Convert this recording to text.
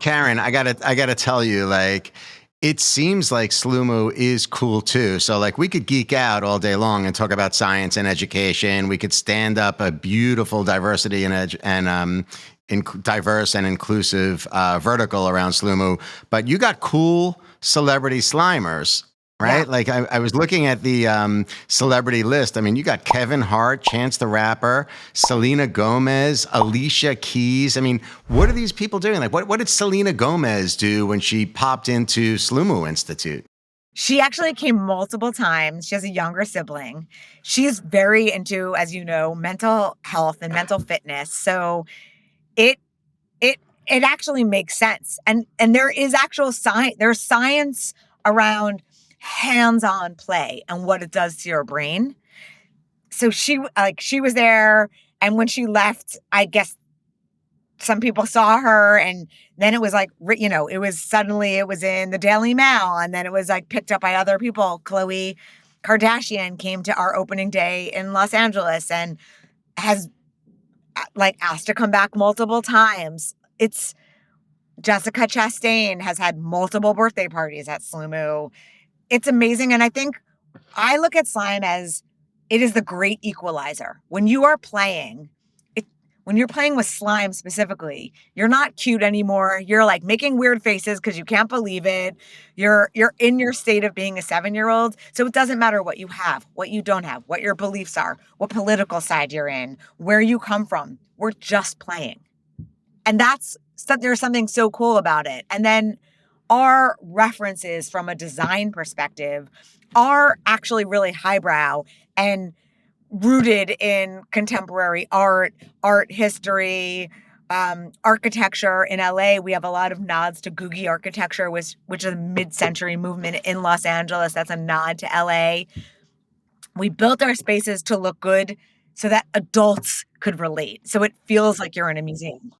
Karen, I gotta tell you, like, it seems like Sloomoo is cool too. So like we could geek out all day long and talk about science and education. We could stand up a beautiful diversity diverse and inclusive vertical around Sloomoo. But you got cool celebrity slimers. Yeah. Right? Like I was looking at the celebrity list. I mean, you got Kevin Hart, Chance the Rapper, Selena Gomez, Alicia Keys. I mean, what are these people doing? Like, what did Selena Gomez do when she popped into Sloomoo Institute? She actually came multiple times. She has a younger sibling. She's very into, as you know, mental health and mental fitness. So it it it actually makes sense. And there is actual science. There's science around hands-on play and what it does to your brain. So she was there, and when she left, I guess some people saw her, and then it was like, it was suddenly it was in the Daily Mail, and then it was like picked up by other people. Khloe Kardashian came to our opening day in Los Angeles and has like asked to come back multiple times. It's Jessica Chastain has had multiple birthday parties at Sloomoo. It's amazing. And I think I look at slime as it is the great equalizer. When you're playing with slime specifically, you're not cute anymore. You're like making weird faces because you can't believe it. You're in your state of being a 7-year-old. So it doesn't matter what you have, what you don't have, what your beliefs are, what political side you're in, where you come from. We're just playing. And there's something so cool about it. And then our references from a design perspective are actually really highbrow and rooted in contemporary art history, architecture. In LA, we have a lot of nods to Googie architecture, which is a mid-century movement in Los Angeles. That's a nod to LA. We built our spaces to look good so that adults could relate. So it feels like you're in a museum.